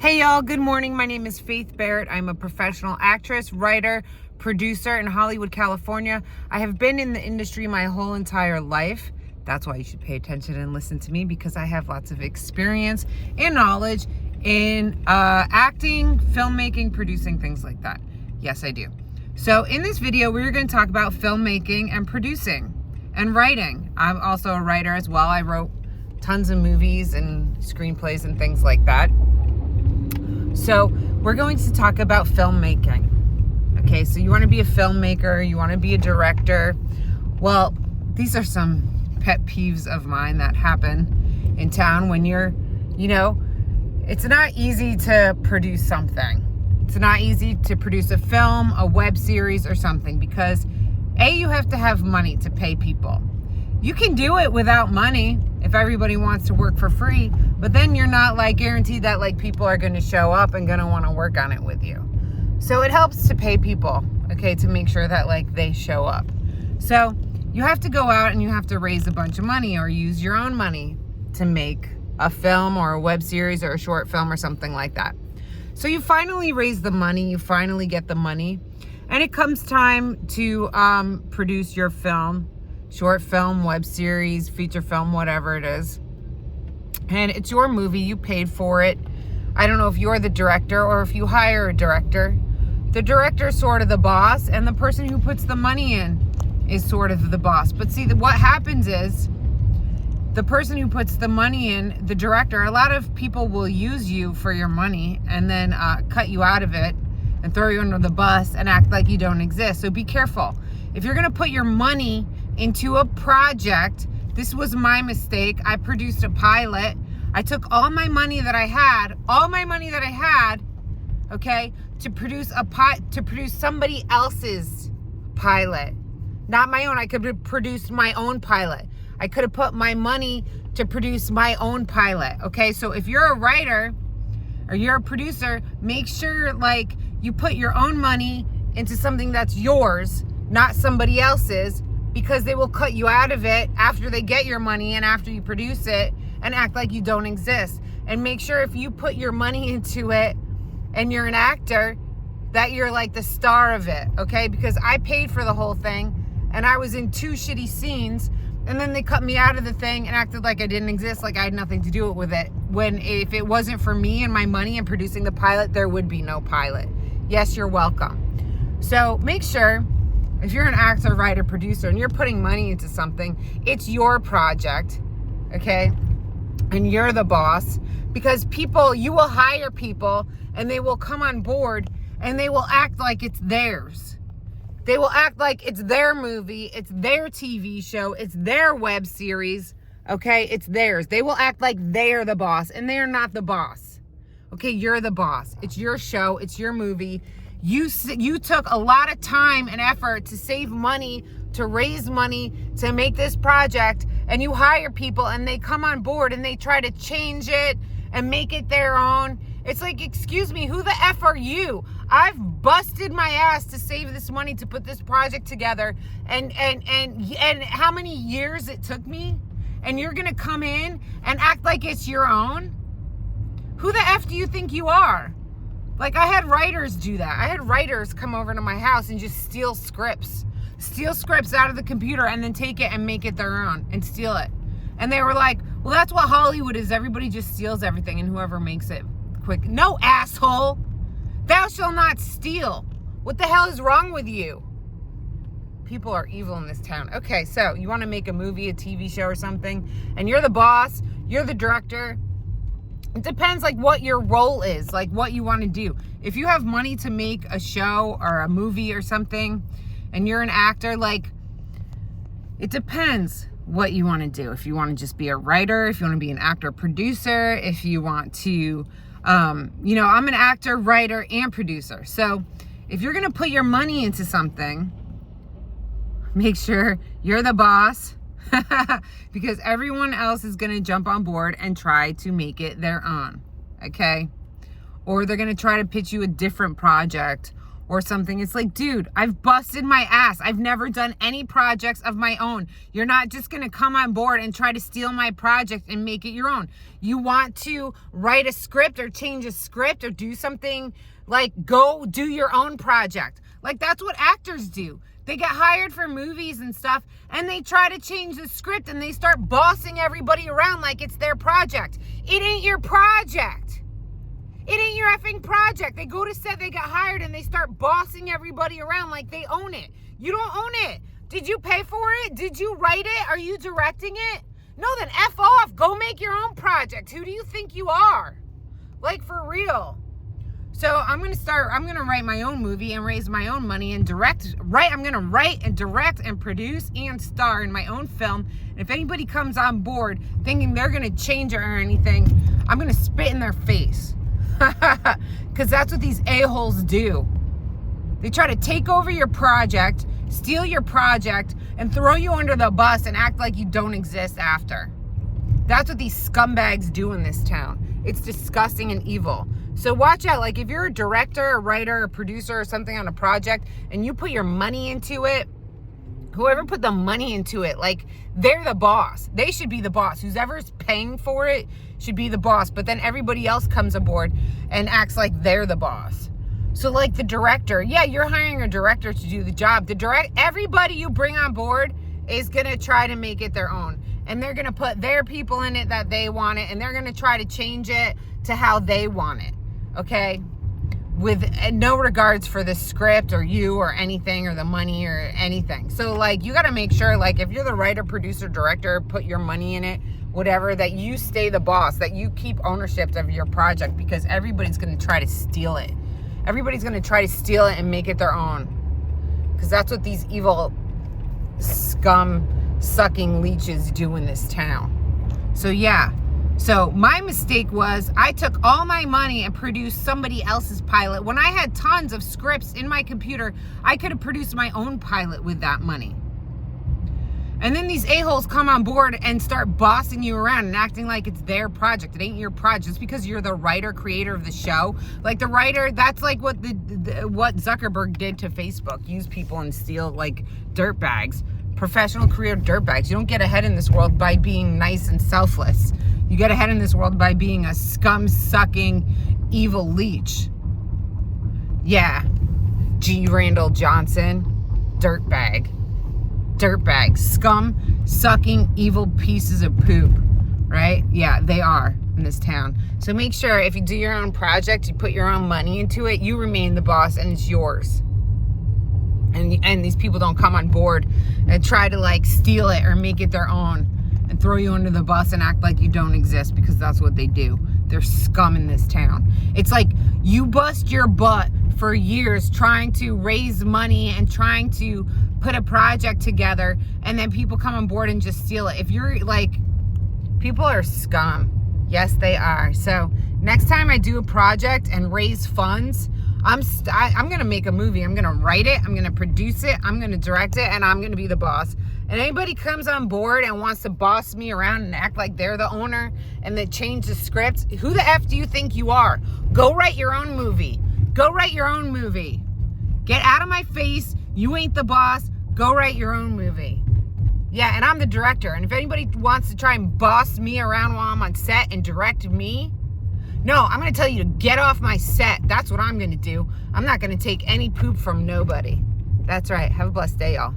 Hey y'all, good morning. My name is Faith Barrett. I'm a professional actress, writer, producer in Hollywood, California. I have been in the industry my whole entire life. That's why you should pay attention and listen to me, because I have lots of experience and knowledge in acting, filmmaking, producing, things like that. Yes, I do. So in this video, we're going to talk about filmmaking and producing and writing. I'm also a writer as well. I wrote tons of movies and screenplays and things like that. So we're going to talk about filmmaking. Okay, so you want to be a filmmaker, you want to be a director. Well, these are some pet peeves of mine that happen in town when you're, it's not easy to produce something. It's not easy to produce a film, a web series, or something, because you have to have money to pay people. You can do it without money if everybody wants to work for free, but then you're not guaranteed that people are going to show up and going to want to work on it with you. So it helps to pay people, okay, to make sure that they show up. So you have to go out and you have to raise a bunch of money or use your own money to make a film or a web series or a short film or something like that. So you finally raise the money, you finally get the money, and it comes time to produce your film, short film, web series, feature film, whatever it is. And it's your movie, you paid for it. I don't know if you're the director or if you hire a director. The director is sort of the boss, and the person who puts the money in is sort of the boss. But see, what happens is the person who puts the money in, the director, a lot of people will use you for your money and then cut you out of it and throw you under the bus and act like you don't exist. So be careful. If you're going to put your money into a project, this was my mistake. I produced a pilot. I took all my money that I had, okay, to produce somebody else's pilot, not my own. I could have produced my own pilot. I could have put my money to produce my own pilot, okay? So if you're a writer or you're a producer, make sure you put your own money into something that's yours, not somebody else's, because they will cut you out of it after they get your money and after you produce it and act like you don't exist. And make sure if you put your money into it and you're an actor, that you're the star of it, okay? Because I paid for the whole thing and I was in 2 shitty scenes, and then they cut me out of the thing and acted like I didn't exist, like I had nothing to do with it. When if it wasn't for me and my money and producing the pilot, there would be no pilot. Yes, you're welcome. So make sure, if you're an actor, writer, producer, and you're putting money into something, it's your project, okay? And you're the boss, because you will hire people and they will come on board and they will act like it's theirs. They will act like it's their movie, it's their TV show, it's their web series, okay? It's theirs. They will act like they're the boss, and they're not the boss, okay? You're the boss. It's your show, it's your movie. You took a lot of time and effort to save money, to raise money, to make this project, and you hire people and they come on board and they try to change it and make it their own. It's excuse me, who the F are you? I've busted my ass to save this money to put this project together, and how many years it took me, and you're gonna come in and act like it's your own? Who the F do you think you are? I had writers do that. I had writers come over to my house and just steal scripts out of the computer and then take it and make it their own and steal it. And they were like, well, that's what Hollywood is. Everybody just steals everything and whoever makes it quick. No, asshole. Thou shalt not steal. What the hell is wrong with you? People are evil in this town. Okay, so you want to make a movie, a TV show or something, and you're the boss, you're the director. It depends what your role is, what you want to do. If you have money to make a show or a movie or something and you're an actor, it depends what you want to do. If you want to just be a writer, if you want to be an actor, producer, if you want to, I'm an actor, writer, and producer. So if you're going to put your money into something, make sure you're the boss, because everyone else is going to jump on board and try to make it their own, okay? Or they're going to try to pitch you a different project, or something. It's like, dude, I've busted my ass. I've never done any projects of my own. You're not just going to come on board and try to steal my project and make it your own. You want to write a script or change a script or do something, like go do your own project. Like that's what actors do. They get hired for movies and stuff and they try to change the script and they start bossing everybody around like it's their project. It ain't your project. It ain't your effing project. They go to set, they get hired, and they start bossing everybody around like they own it. You don't own it. Did you pay for it? Did you write it? Are you directing it? No, then F off. Go make your own project. Who do you think you are? Like, for real. So I'm going to write my own movie and raise my own money and I'm going to write and direct and produce and star in my own film. And if anybody comes on board thinking they're going to change it or anything, I'm going to spit in their face. Because that's what these a-holes do. They try to take over your project, steal your project, and throw you under the bus and act like you don't exist after. That's what these scumbags do in this town. It's disgusting and evil. So watch out. Like if you're a director, a writer, a producer, or something on a project, and you put your money into it, whoever put the money into it, like they're the boss. They should be the boss. Whoever's paying for it should be the boss. But then everybody else comes aboard and acts like they're the boss. So like the director, yeah, you're hiring a director to do the job. Everybody you bring on board is going to try to make it their own. And they're going to put their people in it that they want it. And they're going to try to change it to how they want it. Okay? With no regards for the script or you or anything or the money or anything. So like you got to make sure, like if you're the writer, producer, director, put your money in it, whatever, that you stay the boss, that you keep ownership of your project, because everybody's going to try to steal it. Everybody's going to try to steal it and make it their own, because that's what these evil scum sucking leeches do in this town. So yeah. So my mistake was I took all my money and produced somebody else's pilot. When I had tons of scripts in my computer, I could have produced my own pilot with that money. And then these a-holes come on board and start bossing you around and acting like it's their project. It ain't your project. Just because you're the writer, creator of the show. Like the writer, that's like what what Zuckerberg did to Facebook. Use people and steal like dirtbags. Professional career dirtbags. You don't get ahead in this world by being nice and selfless. You get ahead in this world by being a scum-sucking evil leech. Yeah. G. Randall Johnson. Dirtbag. Dirtbags, scum-sucking evil pieces of poop, right? Yeah, they are in this town. So make sure if you do your own project, you put your own money into it, you remain the boss and it's yours. And these people don't come on board and try to like steal it or make it their own and throw you under the bus and act like you don't exist, because that's what they do. They're scum in this town. It's like you bust your butt for years trying to raise money and trying to put a project together, and then people come on board and just steal it. If you're like, people are scum. Yes, they are. So next time I do a project and raise funds, I'm going to make a movie. I'm going to write it. I'm going to produce it. I'm going to direct it, and I'm going to be the boss. And anybody comes on board and wants to boss me around and act like they're the owner and they change the script, who the F do you think you are? Go write your own movie. Go write your own movie. Get out of my face. You ain't the boss. Go write your own movie. Yeah, and I'm the director. And if anybody wants to try and boss me around while I'm on set and direct me, no, I'm going to tell you to get off my set. That's what I'm going to do. I'm not going to take any poop from nobody. That's right. Have a blessed day, y'all.